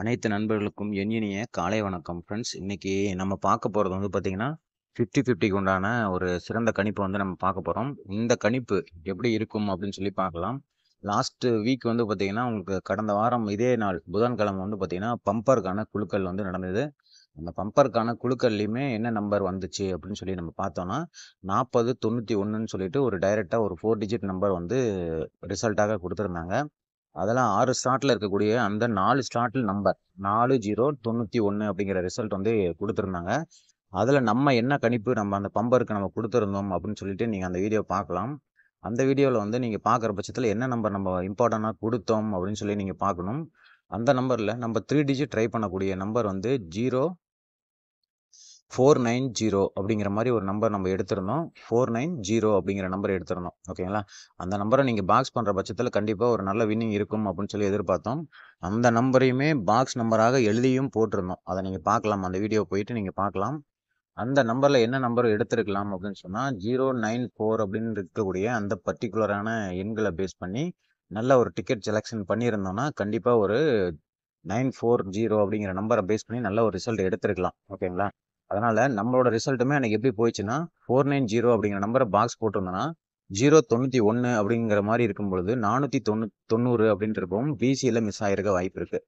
அனைத்து நண்பர்களுக்கும் என் இனிய காலை வணக்கம் ஃப்ரெண்ட்ஸ். இன்னைக்கு நம்ம பார்க்க போகிறது வந்து பார்த்தீங்கன்னா 50-50க்கு உண்டான ஒரு சிறந்த கணிப்பு வந்து நம்ம பார்க்க போகிறோம். இந்த கணிப்பு எப்படி இருக்கும் அப்படின்னு சொல்லி பார்க்கலாம். லாஸ்ட் வீக் வந்து பார்த்தீங்கன்னா உங்களுக்கு கடந்த வாரம் இதே நாள் புதன்கிழமை வந்து பார்த்தீங்கன்னா பம்பருக்கான குலுக்கல் வந்து நடந்தது. அந்த பம்பருக்கான குலுக்கல்லையுமே என்ன நம்பர் வந்துச்சு அப்படின்னு சொல்லி நம்ம பார்த்தோம்னா 40 91ன்னு சொல்லிட்டு ஒரு டைரெக்டாக ஒரு 4 டிஜிட் நம்பர் வந்து ரிசல்ட்டாக கொடுத்துருந்தாங்க. அதெல்லாம் 6 ஸ்லாட்ல இருக்கக்கூடிய அந்த 4 ஸ்லாட்ல நம்பர் 4091 அப்படிங்கிற ரிசல்ட் வந்து குடுத்திருந்தாங்க. அதுல நம்ம என்ன கணிப்பு நம்ம அந்த பம்பருக்கு நம்ம குடுத்திருந்தோம் அப்படின்னு சொல்லிட்டு நீங்க அந்த வீடியோ பார்க்கலாம். அந்த வீடியோல வந்து நீங்க பார்க்குற பட்சத்துல என்ன நம்பர் நம்ம இம்பார்ட்டன்ட்டா குடுத்தோம் அப்படின்னு சொல்லி நீங்க பார்க்கணும். அந்த நம்பர்ல நம்ம 3 டிஜிட் ட்ரை பண்ணக்கூடிய நம்பர் வந்து 0490 அப்படிங்கிற மாரி ஒரு நம்பர் நம்ம எடுத்திருந்தோம். 490 அப்படிங்கிற நம்பர் எடுத்திருந்தோம். ஓகேங்களா? அந்த நம்பர நீங்க பாக்ஸ் பண்ற பட்சத்தில கண்டிப்பா ஒரு நல்ல வின்னிங் இருக்கும் அப்படின்னு சொல்லி எதிர்பார்த்தோம். அந்த நம்பரையுமே பாக்ஸ் நம்பராக எழுதியும் போட்டிருந்தோம். அத நீங்க பார்க்கலாம். அந்த வீடியோ போயிட்டு நீங்க பார்க்கலாம். அந்த நம்பர்ல என்ன நம்பர் எடுத்திருக்கலாம் அப்படின்னு சொன்னா 094 அப்படின்னு இருக்கக்கூடிய அந்த பர்ட்டிகுலரான எண்கள பேஸ் பண்ணி நல்ல ஒரு டிக்கெட் செலக்ஷன் பண்ணியிருந்தோம்னா, கண்டிப்பா ஒரு 940 அப்படிங்கிற நம்பர பேஸ் பண்ணி நல்ல ஒரு ரிசல்ட் எடுத்திருக்கலாம். ஓகேங்களா? அதனால நம்மளோட ரிசல்ட்டுமே அன்னைக்கு எப்படி போயிடுச்சுன்னா 490 அப்படிங்கிற நம்பர பாக்ஸ் போட்டிருந்தோம்னா 091 அப்படிங்கிற மாரி இருக்கும் பொழுது 490 அப்படின்ட்டு இருக்கும். பிசில மிஸ் ஆயிருக்க வாய்ப்பு இருக்கு.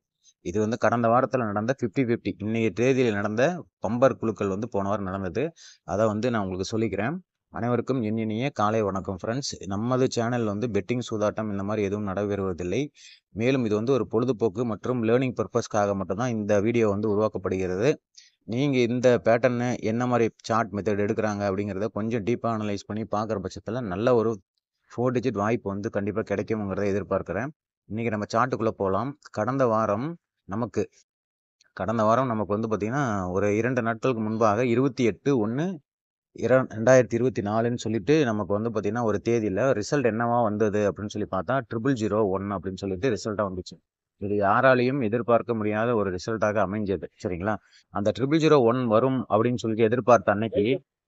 இது வந்து கடந்த வாரத்துல நடந்த 50-50 இன்னைய தேதியில நடந்த பம்பர் குலுக்கல் வந்து போன வாரம் நடந்தது. அத வந்து நான் உங்களுக்கு சொல்லிக்கிறேன். அனைவருக்கும் என் இனிய காலை வணக்கம் ஃப்ரெண்ட்ஸ். நமது சேனல் வந்து பெட்டிங் சூதாட்டம் இந்த மாரி எதுவும் நடைபெறுவதில்லை. மேலும் இது வந்து ஒரு பொழுதுபோக்கு மற்றும் லேர்னிங் பர்ப்பஸ்க்காக மட்டும் தான் இந்த வீடியோ வந்து உருவாக்கப்படுகிறது. நீங்க இந்த பேட்டர்ன் என்ன மாரி சார்ட் மெத்தட் எடுக்குறாங்க அப்படிங்கிறத கொஞ்சம் டீப்பா அனலைஸ் பண்ணி பார்க்குற பட்சத்துல நல்ல ஒரு 4 டிஜிட் வாய்ப்பு வந்து கண்டிப்பா கிடைக்கும்ங்கிறத எதிர்பார்க்கிறேன். இன்னைக்கு நம்ம சார்ட்டுக்குள்ள போலாம். நமக்கு கடந்த வாரம் நமக்கு வந்து பார்த்தீங்கன்னா, ஒரு 2 நாட்களுக்கு முன்பாக 28/1 2024ன்னு சொல்லிட்டு நமக்கு வந்து பார்த்தீங்கன்னா, ஒரு தேதியில ரிசல்ட் என்னவா வந்தது அப்படின்னு சொல்லி பார்த்தா 0001 அப்படின்னு சொல்லிட்டு ரிசல்ட்டா வந்துச்சு. இது யாராலயும் எதிர்பார்க்க முடியாத ஒரு ரிசல்ட்டாக அமைஞ்சது. சரிங்களா? அந்த 0001 வரும் அப்படின்னு சொல்லிட்டு எதிர்பார்த்த அன்னைக்கு,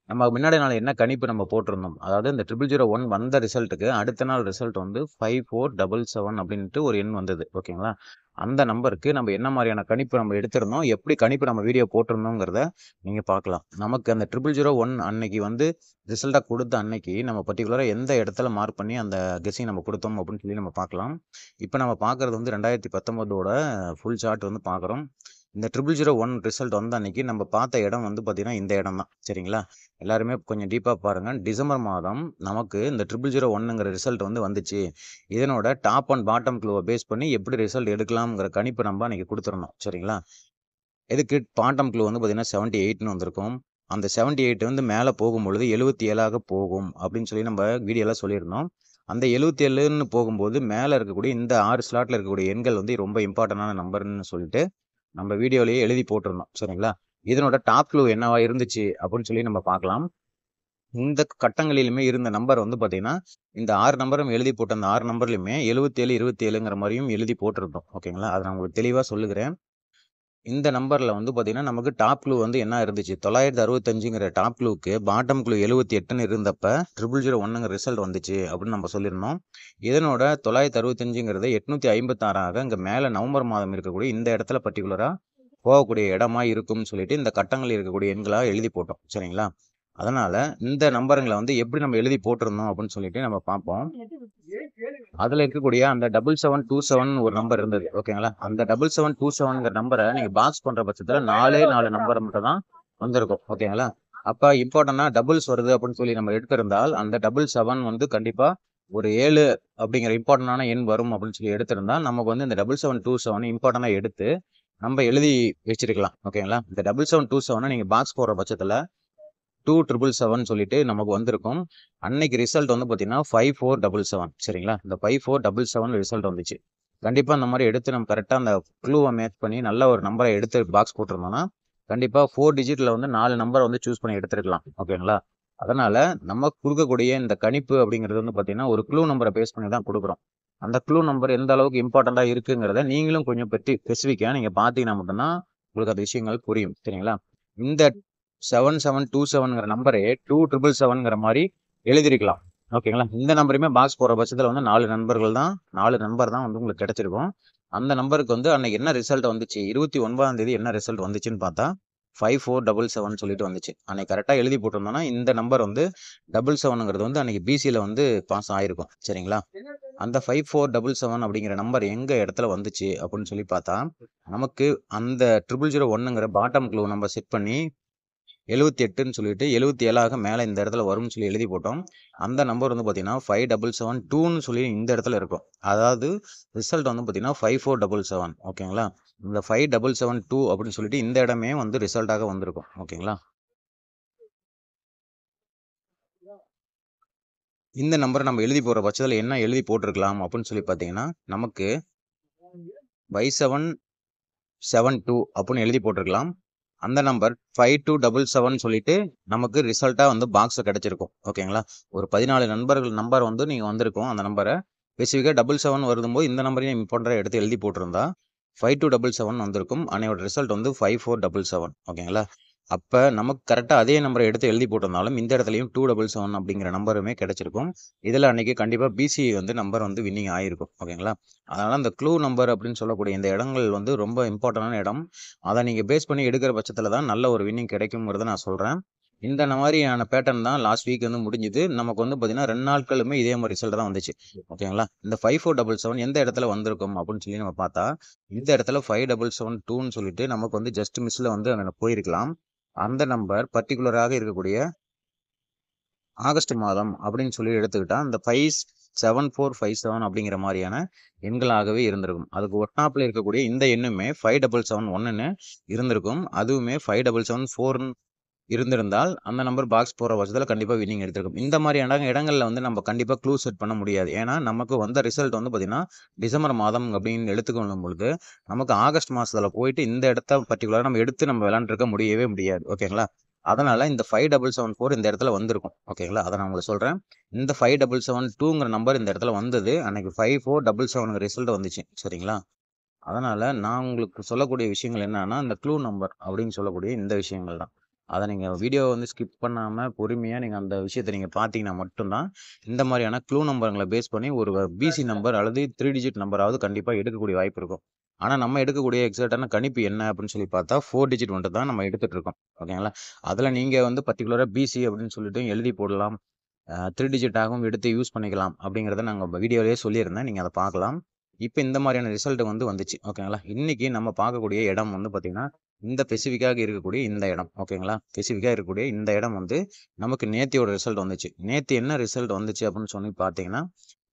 நம்ம முன்னாடி நாள் என்ன கணிப்பு நம்ம போட்டிருந்தோம். அதாவது இந்த 0001 வந்த ரிசல்ட்டுக்கு அடுத்த நாள் ரிசல்ட் வந்து 5477 அப்படின்ட்டு ஒரு எண் வந்தது. ஓகேங்களா? அந்த நம்பருக்கு நம்ம என்ன மாரியான கணிப்பு நம்ம எடுத்திருந்தோம், எப்படி கணிப்பு நம்ம வீடியோ போட்டிருந்தோங்கிறத நீங்க பார்க்கலாம். நமக்கு அந்த 0001 அன்னைக்கு வந்து ரிசல்ட்டா குடுத்த அன்னைக்கு நம்ம பர்ட்டிகுலரா எந்த இடத்துல மார்க் பண்ணி அந்த கெஸ்ஸிங் நம்ம குடுத்தோம் அப்படின்னு சொல்லி நம்ம பார்க்கலாம். இப்ப நம்ம பார்க்குறது வந்து 2019ஓட ஃபுல் சார்ட் வந்து பார்க்குறோம். இந்த 0001 ரிசல்ட் வந்த அன்னைக்கு நம்ம பார்த்த இடம் வந்து பார்த்தீங்கன்னா, இந்த இடம் தான். சரிங்களா? எல்லாருமே கொஞ்சம் டீப்பா பாருங்க. டிசம்பர் மாதம் நமக்கு இந்த 0001ங்கிற ரிசல்ட் வந்து வந்துச்சு. இதனோட டாப் அண்ட் பாட்டம் க்ளூவ பேஸ் பண்ணி எப்படி ரிசல்ட் எடுக்கலாம்ங்கிற கணிப்பு நம்ம அன்னைக்கு குடுத்திருந்தோம். சரிங்களா? இதுக்கு பாட்டம் க்ளூ வந்து பார்த்தீங்கன்னா 78ன்னு வந்திருக்கும். அந்த 78 வந்து மேல போகும்பொழுது 77ஆக போகும் அப்படின்னு சொல்லி நம்ம வீடியோல சொல்லியிருந்தோம். அந்த 77ன்னு போகும்போது மேல இருக்கக்கூடிய இந்த 6 ஸ்லாட்ல இருக்கக்கூடிய எண்கள் வந்து ரொம்ப இம்பார்ட்டன்டான நம்பர்ன்னு சொல்லிட்டு நம்ம வீடியோலயே எழுதி போட்டிருந்தோம். சரிங்களா? இதனோட டாப் க்ளூ என்னவா இருந்துச்சு அப்படின்னு சொல்லி நம்ம பார்க்கலாம். இந்த கட்டங்களிலுமே இருந்த நம்பர் வந்து பார்த்தீங்கன்னா, இந்த 6 நம்பரும் எழுதி போட்ட அந்த 6 நம்பர்லயுமே 77, 27ங்கிற மாரியும் எழுதி போட்டிருந்தோம். ஓகேங்களா? அத நான் உங்களுக்கு தெளிவா சொல்லுகிறேன். இந்த நம்பர்ல வந்து பார்த்தீங்கன்னா, நமக்கு டாப் க்ளூ வந்து என்ன இருந்துச்சு? 965ங்கிற டாப் க்ளூக்கு பாட்டம் க்ளூ 78ன்னு இருந்தப்ப 0001ங்கிற ரிசல்ட் வந்துச்சு அப்படின்னு நம்ம சொல்லியிருந்தோம். இதனோட 965ங்கிறது 856ஆக இங்க மேல நவம்பர் மாதம் இருக்கக்கூடிய இந்த இடத்துல பர்ட்டிகுலரா போகக்கூடிய இடமா இருக்கும்னு சொல்லிட்டு இந்த கட்டங்கள் இருக்கக்கூடிய எண்களா எழுதி போட்டோம். சரிங்களா? அதனால இந்த நம்பருங்கள வந்து எப்படி நம்ம எழுதி போட்டிருந்தோம் அப்படின்னு சொல்லிட்டு நம்ம பார்ப்போம். அதுல இருக்கக்கூடிய அந்த 7727 ஒரு நம்பர் இருந்தது. ஓகேங்களா? அந்த 7727ங்கிற நம்பர நீங்க பாக்ஸ் பண்ற பட்சத்துல 4 நம்பர் மட்டும் தான் வந்திருக்கும். ஓகேங்களா? அப்ப இம்பார்ட்டன்ட்டா டபுள்ஸ் வருது அப்படின்னு சொல்லி நம்ம எடுத்திருந்தால், அந்த 77 வந்து கண்டிப்பா ஒரு 7 அப்படிங்கிற இம்பார்ட்டன்டான எண் வரும் அப்படின்னு சொல்லி எடுத்திருந்தா, நமக்கு வந்து இந்த 7727 இம்பார்ட்டன்ட்டா எடுத்து நம்ம எழுதி வச்சிருக்கலாம். ஓகேங்களா? இந்த 7727 நீங்க பாக்ஸ் போடுற பட்சத்துல 2777 சொல்லிட்டு நமக்கு வந்திருக்கும். அன்னைக்கு ரிசல்ட் வந்து பார்த்தீங்கன்னா 5477 சரிங்களா? இந்த 5477 ரிசல்ட் வந்துச்சு. கண்டிப்பா இந்த மாரி எடுத்து நம்ம கரெக்ட்டா அந்த க்ளூவ மேட்ச் பண்ணி நல்ல ஒரு நம்பர எடுத்து பாக்ஸ் போட்டிருந்தோம்னா, கண்டிப்பா 4 டிஜிட்ல வந்து 4 நம்பர வந்து சூஸ் பண்ணி எடுத்திருக்கலாம். ஓகேங்களா? அதனால நம்ம குடுக்கக்கூடிய இந்த கணிப்பு அப்படிங்கிறது வந்து பார்த்தீங்கன்னா, ஒரு க்ளூ நம்பர பேஸ் பண்ணி தான் குடுக்குறோம். அந்த க்ளூ நம்பர் எந்த அளவுக்கு இம்பார்ட்டன்ட்டா இருக்குங்கிறத நீங்களும் கொஞ்சம் ஸ்பெசிஃபிக்கா நீங்க பார்த்தீங்கன்னா மட்டும் தான் உங்களுக்கு அந்த விஷயங்கள் புரியும். சரிங்களா? இந்த 7727ங்கிற நம்பரே 2777ங்கிற மாரி எழுதியிருக்கலாம். ஓகேங்களா? இந்த நம்பரையுமே பாக்ஸ் போடுற பட்சத்துல வந்து 4 நம்பர் தான் வந்து உங்களுக்கு கிடைச்சிருக்கும். அந்த நம்பருக்கு வந்து அன்னைக்கு என்ன ரிசல்ட் வந்துச்சு? 29ஆம் தேதி என்ன ரிசல்ட் வந்துச்சுன்னு பார்த்தா, 5477 சொல்லிட்டு வந்துச்சு. அன்னைக்கு கரெக்ட்டா எழுதி போட்டிருந்தோம்னா, இந்த நம்பர் வந்து 77ங்கிறது வந்து அன்னைக்கு பிசில வந்து பாஸ் ஆயிருக்கும். சரிங்களா? அந்த 5477 அப்படிங்கிற நம்பர் எங்க இடத்துல வந்துச்சு அப்படின்னு சொல்லி பார்த்தா, நமக்கு அந்த 0001ங்கிற பாட்டம் க்ளூ நம்பர் செட் பண்ணி 78ன்னு சொல்லிட்டு 77ஆக மேல இந்த இடத்துல வரும்னு சொல்லி எழுதி போட்டோம். அந்த நம்பர் வந்து பார்த்தீங்கன்னா, 5772ன்னு சொல்லி இந்த இடத்துல இருக்கும். அதாவது ரிசல்ட் வந்து பார்த்தீங்கன்னா, 5477 ஓகேங்களா? இந்த 5772 அப்படின்னு சொல்லிட்டு இந்த இடமே வந்து ரிசல்ட்டாக வந்திருக்கும். ஓகேங்களா? இந்த நம்பர நம்ம எழுதி போடுற பட்சத்துல என்ன எழுதி போட்டிருக்கலாம் அப்படின்னு சொல்லி பார்த்தீங்கன்னா, நமக்கு 5772 அப்படின்னு எழுதி போட்டிருக்கலாம். அந்த நம்பர் 5277 சொல்லிட்டு நமக்கு ரிசல்ட்டா வந்து பாக்ஸ்ல கிடைச்சிருக்கும். ஓகேங்களா? ஒரு 14 நம்பர் வந்து நீங்க வந்திருக்கும். அந்த நம்பர ஸ்பெசிஃபிக்கா 77 வருதும்போது இந்த நம்பரையும் இம்பார்ட்டன்ட்டா எடுத்து எழுதி போட்டிருந்தா 5277 வந்திருக்கும். அன்னையோட ரிசல்ட் வந்து 5477 ஓகேங்களா? அப்ப நமக்கு கரெக்ட்டா அதே நம்பர எடுத்து எழுதி போட்டிருந்தாலும், இந்த இடத்துலயும் 277 அப்படிங்கிற நம்பருமே கிடைச்சிருக்கும். இதுல அன்னைக்கு கண்டிப்பா பிசி வந்து நம்பர் வந்து வின்னிங் ஆயிருக்கும். ஓகேங்களா? அதனால அந்த க்ளூ நம்பர் அப்படின்னு சொல்லக்கூடிய இந்த இடங்கள் வந்து ரொம்ப இம்பார்ட்டன்டான இடம். அத நீங்க பேஸ் பண்ணி எடுக்கிற பட்சத்துல தான் நல்ல ஒரு வின்னிங் கிடைக்கும்ங்கிறத நான் சொல்றேன். இந்த மாரியான பேட்டர்ன் தான் லாஸ்ட் வீக் வந்து முடிஞ்சுது. நமக்கு வந்து பார்த்தீங்கன்னா, 2 நாட்களுமே இதே மாரி ரிசல்ட் தான் வந்துச்சு. ஓகேங்களா? இந்த 5477 எந்த இடத்துல வந்திருக்கும் அப்படின்னு சொல்லி நம்ம பார்த்தா, இந்த இடத்துல 5772ன்னு சொல்லிட்டு நமக்கு வந்து ஜஸ்ட் மிஸ்ல வந்து அங்க போயிருக்கலாம். அந்த நம்பர் பர்ட்டிகுலராக இருக்கக்கூடிய ஆகஸ்ட் மாதம் அப்படின்னு சொல்லி எடுத்துக்கிட்டா, அந்த 57457 அப்படிங்கிற மாரியான எண்களாகவே இருந்திருக்கும். அதுக்கு ஒட்டுனாப்புல இருக்கக்கூடிய இந்த எண்ணுமே 5771ன்னு இருந்திருக்கும். அதுவுமே 5774ன்னு இருந்திருந்தால், அந்த நம்பர் பாக்ஸ் போற பட்சத்துல கண்டிப்பா வின்னிங் எடுத்திருக்கும். இந்த மாரியான இடங்கள்ல வந்து நம்ம கண்டிப்பா க்ளூ செட் பண்ண முடியாது. ஏன்னா, நமக்கு வந்த ரிசல்ட் வந்து பார்த்தீங்கன்னா, டிசம்பர் மாதம் அப்படின்னு எடுத்துக்கொள்ளும் பொழுது, நமக்கு ஆகஸ்ட் மாசத்துல போயிட்டு இந்த இடத்த பர்ட்டிகுலரா நம்ம எடுத்து நம்ம விளையாண்டுருக்க முடியவே முடியாது. ஓகேங்களா? அதனால இந்த 5774 இந்த இடத்துல வந்திருக்கும். ஓகேங்களா? அத நான் உங்களுக்கு சொல்றேன். இந்த 5772ங்கிற நம்பர் இந்த இடத்துல வந்தது. அன்னைக்கு 5477ங்கிற ரிசல்ட் வந்துச்சு. சரிங்களா? அதனால நான் உங்களுக்கு சொல்லக்கூடிய விஷயங்கள் என்னன்னா, இந்த க்ளூ நம்பர் அப்படின்னு சொல்லக்கூடிய இந்த விஷயங்கள் தான். அத நீங்க வீடியோவ வந்து ஸ்கிப் பண்ணாம பொறுமையா நீங்க அந்த விஷயத்த நீங்க பார்த்தீங்கன்னா மட்டும் தான், இந்த மாரியான க்ளூ நம்பர்ங்கள பேஸ் பண்ணி ஒரு பிசி நம்பர் அல்லது 3 டிஜிட் நம்பராவது கண்டிப்பா எடுக்கக்கூடிய வாய்ப்பு இருக்கும். ஆனா நம்ம எடுக்கக்கூடிய எக்ஸாக்ட்டான கணிப்பு என்ன அப்படின்னு சொல்லி பார்த்தா, 4 டிஜிட் மட்டும் தான் நம்ம எடுத்துட்டு இருக்கோம். ஓகேங்களா? அதுல நீங்க வந்து பர்ட்டிகுலரா பிசி அப்படின்னு சொல்லிட்டு எழுதி போடலாம். 3 டிஜிட்டாகவும் எடுத்து யூஸ் பண்ணிக்கலாம் அப்படிங்கிறத நாங்க வீடியோலயே சொல்லியிருந்தேன். நீங்க அத பார்க்கலாம். இப்ப இந்த மாரியான ரிசல்ட் வந்து வந்துச்சு. ஓகேங்களா? இன்னைக்கு நம்ம பார்க்கக்கூடிய இடம் வந்து பார்த்தீங்கன்னா, இந்த ஸ்பெசிஃபிக்காக இருக்கக்கூடிய இந்த இடம். ஓகேங்களா? ஸ்பெசிஃபிக்கா இருக்கக்கூடிய இந்த இடம் வந்து நமக்கு நேத்தியோட ரிசல்ட் வந்துச்சு. நேத்து என்ன ரிசல்ட் வந்துச்சு அப்படின்னு சொல்லி பார்த்தீங்கன்னா,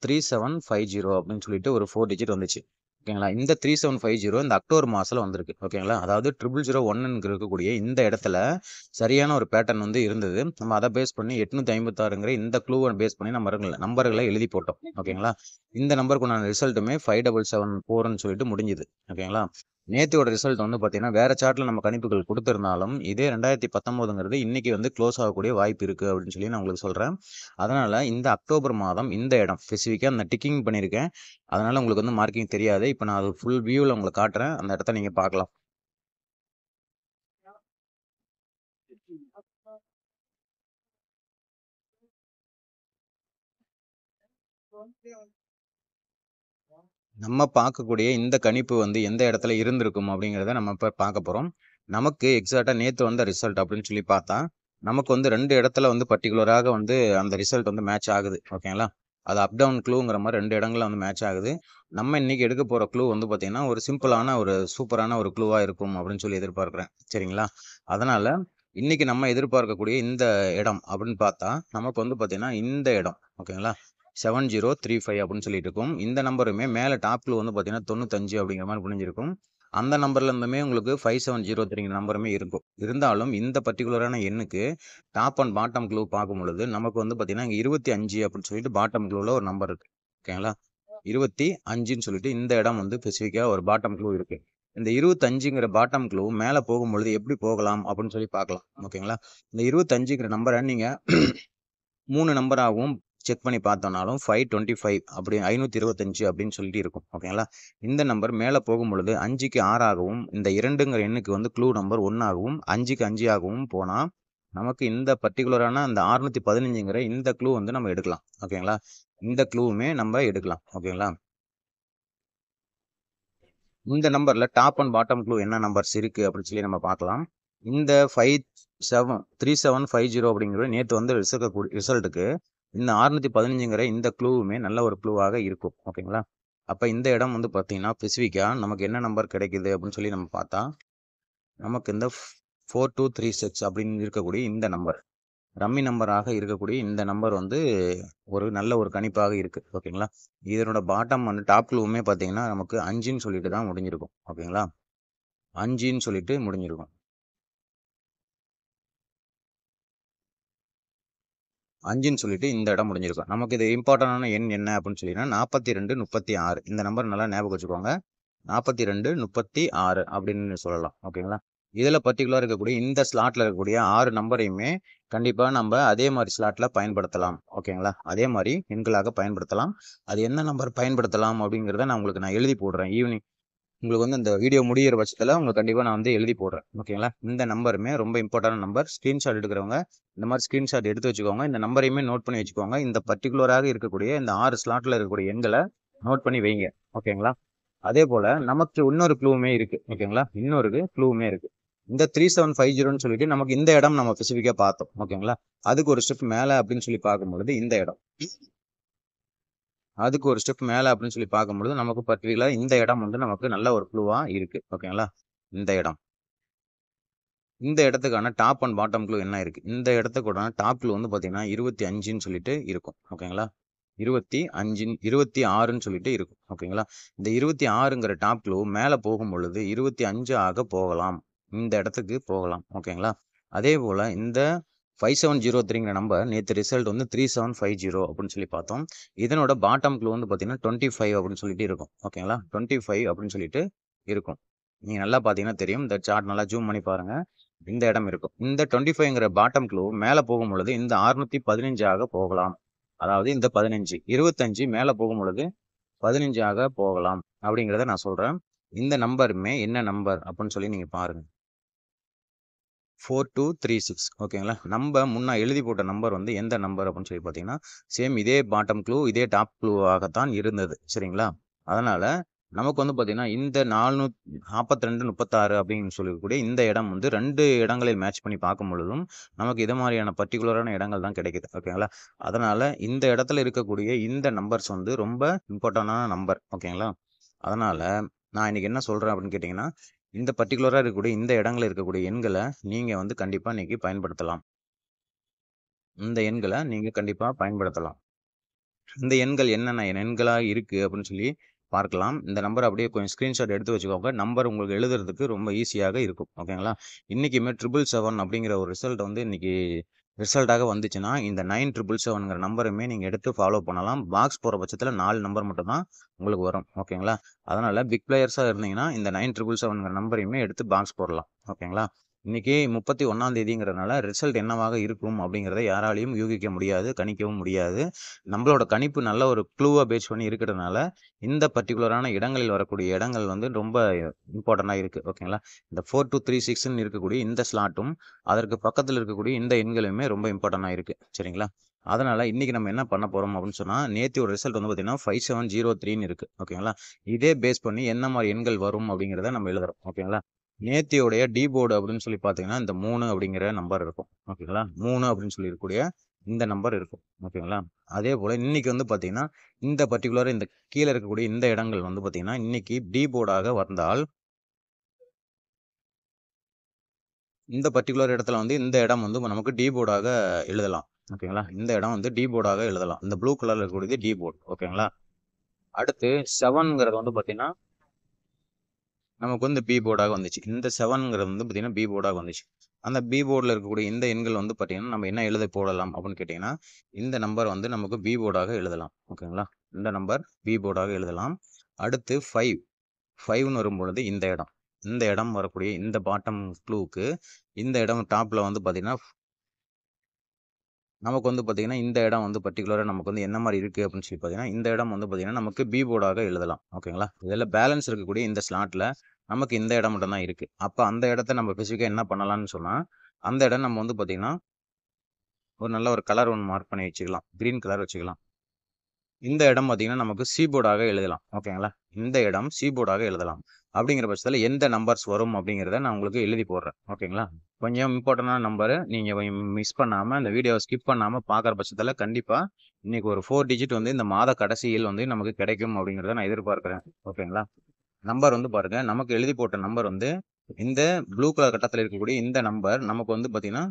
3750 அப்படின்னு சொல்லிட்டு ஒரு 4 டிஜிட் வந்துச்சு. ஓகேங்களா? இந்த 3750 இந்த அக்டோபர் மாசத்துல வந்திருக்கு. ஓகேங்களா? அதாவது 0001 இருக்கக்கூடிய இந்த இடத்துல சரியான ஒரு பேட்டர்ன் வந்து இருந்தது. நம்ம அத பேஸ் பண்ணி 856ங்கிற இந்த க்ளூவ பேஸ் பண்ணி நம்பர்கள எழுதி போட்டோம். ஓகேங்களா? இந்த நம்பருக்கு உண்டான ரிசல்ட்டுமே 5774ன்னு சொல்லிட்டு முடிஞ்சுது. ஓகேங்களா? நேத்தியோட ரிசல்ட் வந்து பார்த்தீங்கன்னா, வேற சார்ட்ல நம்ம கணிப்புகள் குடுத்திருந்தாலும், இதே 2019ங்கிறது இன்னைக்கு வந்து க்ளோஸ் ஆகக்கூடிய வாய்ப்பு இருக்கு அப்படின்னு சொல்லி நான் உங்களுக்கு சொல்றேன். அதனால இந்த அக்டோபர் மாதம் இந்த இடம் ஸ்பெசிஃபிக்கா நான் டிக்கிங் பண்ணியிருக்கேன். அதனால உங்களுக்கு வந்து மார்க்கிங் தெரியாது. இப்ப நான் அது ஃபுல் வியூல உங்களுக்கு காட்டுறேன். அந்த இடத்த நீங்க பார்க்கலாம். நம்ம பார்க்கக்கூடிய இந்த கணிப்பு வந்து எந்த இடத்துல இருந்திருக்கும் அப்படிங்கிறத நம்ம இப்ப பார்க்க போறோம். நமக்கு எக்ஸாக்ட்டா நேத்து வந்த ரிசல்ட் அப்படின்னு சொல்லி பார்த்தா, நமக்கு வந்து 2 இடத்துல வந்து பர்ட்டிகுலராக வந்து அந்த ரிசல்ட் வந்து மேட்ச் ஆகுது. ஓகேங்களா? அது அப் டவுன் க்ளூங்கிற மாரி 2 இடங்கள்ல வந்து மேட்ச் ஆகுது. நம்ம இன்னைக்கு எடுக்க போற க்ளூ வந்து பார்த்தீங்கன்னா, ஒரு சிம்பிளான ஒரு சூப்பரான ஒரு க்ளூவா இருக்கும் அப்படின்னு சொல்லி எதிர்பார்க்கிறேன். சரிங்களா? அதனால இன்னைக்கு நம்ம எதிர்பார்க்கக்கூடிய இந்த இடம் அப்படின்னு பார்த்தா, நமக்கு வந்து பார்த்தீங்கன்னா, இந்த இடம். ஓகேங்களா? 7035 அப்படின்னு சொல்லிட்டு இருக்கும். இந்த நம்பருமே மேல டாப் க்ளூ வந்து பார்த்தீங்கன்னா, 95 அப்படிங்கிற மாரி முடிஞ்சிருக்கும். அந்த நம்பர்ல இருந்துமே உங்களுக்கு 5703ங்கிற நம்பருமே இருக்கும். இருந்தாலும் இந்த பர்ட்டிகுலரான எண்ணுக்கு டாப் அண்ட் பாட்டம் க்ளூ பார்க்கும்பொழுது, நமக்கு வந்து பார்த்தீங்கன்னா, இங்க 25 அப்படின்னு சொல்லிட்டு பாட்டம் க்ளூல ஒரு நம்பர் இருக்கு. ஓகேங்களா? 25ன்னு சொல்லிட்டு இந்த இடம் வந்து ஸ்பெசிஃபிக்கா ஒரு பாட்டம் க்ளூ இருக்கு. இந்த 25ங்கிற பாட்டம் க்ளூ மேல போகும்பொழுது எப்படி போகலாம் அப்படின்னு சொல்லி பார்க்கலாம். ஓகேங்களா? இந்த 25ங்கிற நம்பர நீங்க 3 நம்பராகவும் செக் பண்ணி பார்த்தோம்னாலும் 525 அப்படி 525 அப்படின்னு சொல்லிட்டு இருக்கும். ஓகேங்களா? இந்த நம்பர் மேல போகும்பொழுது 5க்கு 6 ஆகவும், இந்த 2ங்கிற எண்ணுக்கு வந்து க்ளூ நம்பர் 1 ஆகவும், 5க்கு 5 ஆகவும் போனா, நமக்கு இந்த பர்டிகுலரான அந்த 615ங்கிற இந்த க்ளூ வந்து நம்ம எடுக்கலாம். ஓகேங்களா? இந்த க்ளூவுமே நம்ம எடுக்கலாம். ஓகேங்களா? இந்த நம்பர்ல டாப் அண்ட் பாட்டம் க்ளூ என்ன நம்பர்ஸ் இருக்கு அப்படின்னு சொல்லி நம்ம பார்க்கலாம். இந்த 3750 அப்படிங்கிறது நேற்று வந்து ரிசல்ட்டுக்கு இந்த 615ங்கிற இந்த க்ளூவுமே நல்ல ஒரு க்ளூவாக இருக்கும். ஓகேங்களா? அப்போ இந்த இடம் வந்து பார்த்தீங்கன்னா ஸ்பெசிஃபிக்காக நமக்கு என்ன நம்பர் கிடைக்குது அப்படின்னு சொல்லி நம்ம பார்த்தா நமக்கு இந்த 4236 அப்படின்னு இருக்கக்கூடிய இந்த நம்பர் ரம்மி நம்பராக இருக்கக்கூடிய இந்த நம்பர் வந்து ஒரு நல்ல ஒரு கணிப்பாக இருக்கு. ஓகேங்களா? இதனோட பாட்டம் வந்து டாப் க்ளூவுமே பார்த்தீங்கன்னா நமக்கு 5ன்னு சொல்லிட்டு தான் முடிஞ்சிருக்கும். ஓகேங்களா? 5ன்னு சொல்லிட்டு முடிஞ்சிருக்கும். 5ன்னு சொல்லிட்டு இந்த இடம் முடிஞ்சிருக்கும். நமக்கு இது இம்பார்ட்டன்டான எண் என்ன அப்படின்னு சொல்லினா 42 36 இந்த நம்பர் நல்லா ஞாபகம் வச்சுக்கோங்க. 42 36 அப்படின்னு சொல்லலாம். ஓகேங்களா? இதில் பர்டிகுலராக இருக்கக்கூடிய இந்த ஸ்லாட்டில் இருக்கக்கூடிய 6 நம்பரையுமே கண்டிப்பாக நம்ம அதே மாதிரி ஸ்லாட்டில் பயன்படுத்தலாம். ஓகேங்களா? அதே மாதிரி எண்களாக பயன்படுத்தலாம். அது என்ன நம்பர் பயன்படுத்தலாம் அப்படிங்கிறத நான் எழுதி போடுறேன். ஈவினிங் உங்களுக்கு வந்து இந்த வீடியோ முடிகிற பட்சத்தில் உங்களுக்கு கண்டிப்பாக நான் வந்து எழுதி போடுறேன். ஓகேங்களா? இந்த நம்பருமே ரொம்ப இம்பார்ட்டன்ட் நம்பர். ஸ்க்ரீன்ஷாட் எடுக்கிறவங்க இந்த மாதிரி ஸ்க்ரீன்ஷாட் எடுத்து வச்சுக்கோங்க. இந்த நம்பரையுமே நோட் பண்ணி வச்சுக்கோங்க. இந்த பர்டிகுலராக இருக்கக்கூடிய இந்த 6 ஸ்லாட்டில் இருக்கக்கூடிய எண்களை நோட் பண்ணி வைங்க. ஓகேங்களா? அதே போல நமக்கு இன்னொரு க்ளூவுமே இருக்கு. ஓகேங்களா? இன்னொரு க்ளூவுமே இருக்கு. இந்த 3750ன்னு சொல்லிட்டு நமக்கு இந்த இடம் நம்ம ஸ்பெசிஃபிக்கா பார்த்தோம். ஓகேங்களா? அதுக்கு ஒரு ஸ்டெப் மேல அப்படின்னு சொல்லி பார்க்கும்பொழுது இந்த இடம். அதுக்கு ஒரு ஸ்டெப் மேல அப்படின்னு சொல்லி பார்க்கும்பொழுது நமக்கு பர்டிகுலரா இந்த இடம் வந்து நமக்கு நல்ல ஒரு க்ளூவா இருக்கு. ஓகேங்களா? இந்த இடம். இந்த இடத்துக்கான டாப் அண்ட் பாட்டம் க்ளூ என்ன இருக்கு? இந்த இடத்துக்கூட டாப் க்ளூ வந்து பார்த்தீங்கன்னா 25ன்னு சொல்லிட்டு இருக்கும். ஓகேங்களா? 25 26ன்னு சொல்லிட்டு இருக்கும். ஓகேங்களா? இந்த 26ங்கிற டாப் க்ளூ மேல போகும்பொழுது 25 ஆக போகலாம். இந்த இடத்துக்கு போகலாம். ஓகேங்களா? அதே போல இந்த 5703ங்கிற நம்பர் நேற்று ரிசல்ட் வந்து 3750 அப்படின்னு சொல்லி பார்த்தோம். இதனோட பாட்டம் க்ளூ வந்து பார்த்தீங்கன்னா 25 அப்படின்னு சொல்லிட்டு இருக்கும். ஓகேங்களா? 25 அப்படின்னு சொல்லிட்டு இருக்கும். நீங்க நல்லா பார்த்தீங்கன்னா தெரியும். இந்த சார்ட் நல்லா ஜூம் பண்ணி பாருங்க. இந்த இடம் இருக்கும். இந்த 25ங்கிற பாட்டம் க்ளூ மேல போகும்பொழுது இந்த 615 ஆக போகலாம். அதாவது இந்த 15 25 மேல போகும்பொழுது 15 ஆக போகலாம் அப்படிங்கிறத நான் சொல்றேன். இந்த நம்பருமே என்ன நம்பர் அப்படின்னு சொல்லி நீங்க பாருங்க. 4236 ஓகேங்களா? நம்ம முன்ன எழுதி போட்ட நம்பர் வந்து எந்த நம்பர் அப்படின்னு சொல்லி பார்த்தீங்கன்னா, சேம் இதே பாட்டம் க்ளூ, இதே டாப் க்ளூவாகத்தான் இருந்தது. சரிங்களா? அதனால நமக்கு வந்து பார்த்தீங்கன்னா, இந்த 442, 36 அப்படின்னு சொல்லக்கூடிய இந்த இடம் வந்து 2 இடங்களில் மேட்ச் பண்ணி பார்க்கும் பொழுதும், நமக்கு இது மாரியான பர்ட்டிகுலரான இடங்கள் தான் கிடைக்குது. ஓகேங்களா? அதனால இந்த இடத்துல இருக்கக்கூடிய இந்த நம்பர்ஸ் வந்து ரொம்ப இம்பார்ட்டன்டான நம்பர். ஓகேங்களா? அதனால நான் இன்னைக்கு என்ன சொல்றேன் அப்படின்னு கேட்டீங்கன்னா, இந்த பர்ட்டிகுலரா இருக்கக்கூடிய இந்த இடங்கள்ல இருக்கக்கூடிய எண்கள நீங்க வந்து கண்டிப்பா இன்னைக்கு பயன்படுத்தலாம். இந்த எண்கள நீங்க கண்டிப்பா பயன்படுத்தலாம். இந்த எண்கள் என்னென்ன எண்களா இருக்கு அப்படின்னு சொல்லி பார்க்கலாம். இந்த நம்பர் அப்படியே கொஞ்சம் ஸ்கிரீன்ஷாட் எடுத்து வச்சுக்கோங்க. நம்பர் உங்களுக்கு எழுதுறதுக்கு ரொம்ப ஈஸியாக இருக்கும். ஓகேங்களா? இன்னைக்குமே 777 அப்படிங்கிற ஒரு ரிசல்ட் வந்து இன்னைக்கு ரிசல்ட்டாக வந்துச்சுன்னா, இந்த 9777ங்கிற நம்பருமே நீங்க எடுத்து ஃபாலோ பண்ணலாம். பாக்ஸ் போற பட்சத்தில 4 நம்பர் மட்டும் தான் உங்களுக்கு வரும். ஓகேங்களா? அதனால பிக் பிளேயர்ஸா இருந்தீங்கன்னா, இந்த 9777ங்கிற நம்பரையுமே எடுத்து பாக்ஸ் போடலாம். ஓகேங்களா? இன்னைக்கு 31ஆம் தேதிங்கிறதுனால ரிசல்ட் என்னவாக இருக்கும் அப்படிங்கிறத யாராலயும் யூகிக்க முடியாது, கணிக்கவும் முடியாது. நம்மளோட கணிப்பு நல்ல ஒரு க்ளூவா பேஸ் பண்ணி இருக்கிறதுனால, இந்த பர்ட்டிகுலரான இடங்களில் வரக்கூடிய இடங்கள் வந்து ரொம்ப இம்பார்ட்டன்ட்டா இருக்கு. ஓகேங்களா? இந்த 4236ன்னு இருக்கக்கூடிய இந்த ஸ்லாட்டும், அதற்கு பக்கத்துல இருக்கக்கூடிய இந்த எண்களுமே ரொம்ப இம்பார்ட்டன்ட்டா இருக்கு. சரிங்களா? அதனால இன்னைக்கு நம்ம என்ன பண்ண போறோம் அப்படின்னு சொன்னா, நேத்து ஒரு ரிசல்ட் வந்து பார்த்தீங்கன்னா 5703ன்னு இருக்கு. ஓகேங்களா? இதே பேஸ் பண்ணி என்ன மாரி எண்கள் வரும் அப்படிங்கிறத நம்ம எழுதுறோம். ஓகேங்களா? நேத்தியோடைய போர்டு அப்படின்னு சொல்லி பார்த்தீங்கன்னா, இந்த 3 அப்படிங்கிற நம்பர் இருக்கும். ஓகேங்களா? 3 அப்படின்னு சொல்லி இருக்கக்கூடிய இந்த நம்பர் இருக்கும். ஓகேங்களா? அதே போல இன்னைக்கு வந்து பார்த்தீங்கன்னா, இந்த பர்ட்டிகுலரா இந்த கீழ இருக்கக்கூடிய இந்த இடங்கள் வந்து பார்த்தீங்கன்னா, இன்னைக்கு போர்டாக வந்தால், இந்த பர்ட்டிகுலர் இடத்துல வந்து இந்த இடம் வந்து நமக்கு போர்டாக எழுதலாம். ஓகேங்களா? இந்த இடம் வந்து போர்டாக எழுதலாம். இந்த ப்ளூ கலர்ல இருக்கக்கூடியது போர்ட். ஓகேங்களா? அடுத்து 7ங்கிறது வந்து பார்த்தீங்கன்னா, நமக்கு வந்து போர்டாக வந்துச்சு. இந்த 7ங்கிறது வந்து பார்த்தீங்கன்னா, போர்டாக வந்துச்சு. அந்த போர்ட்ல இருக்கக்கூடிய இந்த எண்கள் வந்து பார்த்தீங்கன்னா, நம்ம என்ன எழுத போடலாம் அப்படின்னு கேட்டீங்கன்னா, இந்த நம்பர் வந்து நமக்கு போர்டாக எழுதலாம். ஓகேங்களா? இந்த நம்பர் போர்டாக எழுதலாம். அடுத்து 5ன்னு வரும்பொழுது இந்த இடம். இந்த இடம் வரக்கூடிய இந்த பாட்டம் க்ளூக்கு இந்த இடம் டாப்ல வந்து பார்த்தீங்கன்னா, நமக்கு வந்து பார்த்தீங்கன்னா, இந்த இடம் வந்து பர்ட்டிகுலரா நமக்கு வந்து என்ன மாரி இருக்கு அப்படின்னு சொல்லி பார்த்தீங்கன்னா, இந்த இடம் வந்து பார்த்தீங்கன்னா, நமக்கு போர்டாக எழுதலாம். ஓகேங்களா? இதில பேலன்ஸ் இருக்கக்கூடிய இந்த ஸ்லாட்ல நமக்கு இந்த இடம் மட்டும் தான் இருக்கு. அப்ப அந்த இடத்த நம்ம ஸ்பெசிஃபிக்கா என்ன பண்ணலாம்னு சொன்னா, அந்த இடம் நம்ம வந்து பார்த்தீங்கன்னா ஒரு நல்ல ஒரு கலர் ஒன்று மார்க் பண்ணி வச்சுக்கலாம். கிரீன் கலர் வச்சுக்கலாம். இந்த இடம் பார்த்தீங்கன்னா நமக்கு சீபோர்டாக எழுதலாம். ஓகேங்களா? இந்த இடம் சீபோர்டாக எழுதலாம். அப்படிங்கிற பட்சத்தில் எந்த நம்பர்ஸ் வரும் அப்படிங்கிறத நான் உங்களுக்கு எழுதி போடுறேன். ஓகேங்களா? கொஞ்சம் இம்பார்ட்டண்டான நம்பரு நீங்கள் மிஸ் பண்ணாமல் இந்த வீடியோவை ஸ்கிப் பண்ணாமல் பார்க்குற பட்சத்தில் கண்டிப்பாக இன்னைக்கு ஒரு 4 டிஜிட் வந்து இந்த மாத கடைசியில் வந்து நமக்கு கிடைக்கும் அப்படிங்கிறத நான் எதிர்பார்க்குறேன். ஓகேங்களா? நம்பர் வந்து பாருங்க, நமக்கு எழுதி போட்ட நம்பர் வந்து இந்த ப்ளூ கலர் கட்டத்தில் இருக்கக்கூடிய இந்த நம்பர் நமக்கு வந்து பார்த்தீங்கன்னா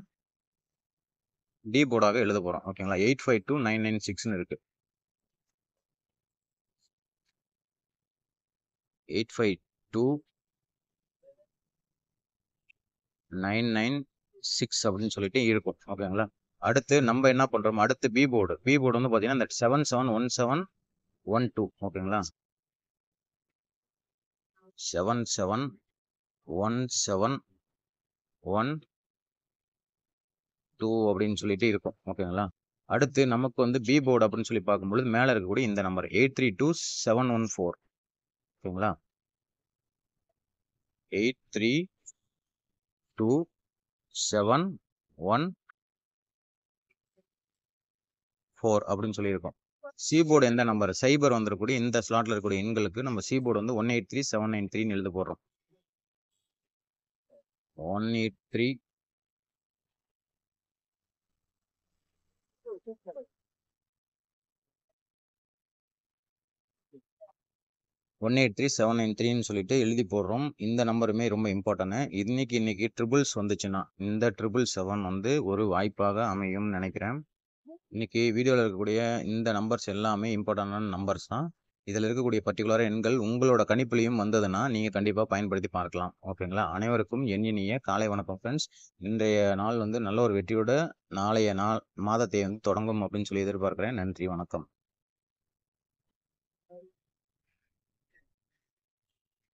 டி போர்டாக எழுத போகிறோம். ஓகேங்களா? 852996ன்னு இருக்கு. 852996 அப்படின்னு சொல்லிட்டு இருக்கும். ஓகேங்களா? அடுத்து நம்ம என்ன பண்றோம்? அடுத்து பி போர்டு வந்து பார்த்தீங்கன்னா இந்த 771712. ஓகேங்களா? 771712 அப்படின்னு சொல்லிட்டு இருக்கும். ஓகேங்களா? அடுத்து நமக்கு வந்து பி போர்டு அப்படின்னு சொல்லி பார்க்கும்பொழுது மேலே இருக்கக்கூடிய இந்த நம்பர் 832714. ஓகேங்களா? 832714 அப்படின்னு சொல்லியிருக்கோம். சி போர்டு எந்த நம்பர்? சைபர் வந்துடக்கூடிய இந்த ஸ்லாட்ல இருக்கக்கூடிய எண்களுக்கு நம்ம சி போர்டு வந்து 183793 எழுத போடுறோம். 183 183 சொல்லிட்டு எழுதி போடுறோம். இந்த நம்பருமே ரொம்ப இம்பார்ட்டன்ட். இன்னைக்கு ட்ரிபிள்ஸ் வந்துச்சுன்னா இந்த 777 வந்து ஒரு வாய்ப்பாக அமையும்னு நினைக்கிறேன். இன்னைக்கு வீடியோவில் இருக்கக்கூடிய இந்த நம்பர்ஸ் எல்லாமே இம்பார்ட்டன்டான நம்பர்ஸ் தான். இதில் இருக்கக்கூடிய பர்டிகுலர் எண்கள் உங்களோட கணிப்புலையும் வந்ததுன்னா நீங்கள் கண்டிப்பாக பயன்படுத்தி பார்க்கலாம். ஓகேங்களா? அனைவருக்கும் என் இனிய காலை வணக்கம் ஃப்ரெண்ட்ஸ். இன்றைய நாள் வந்து நல்ல ஒரு வெற்றியோட நாளைய நாள் மாதத்தை வந்து தொடங்கும் அப்படின்னு சொல்லி எதிர்பார்க்கிறேன். நன்றி, வணக்கம்.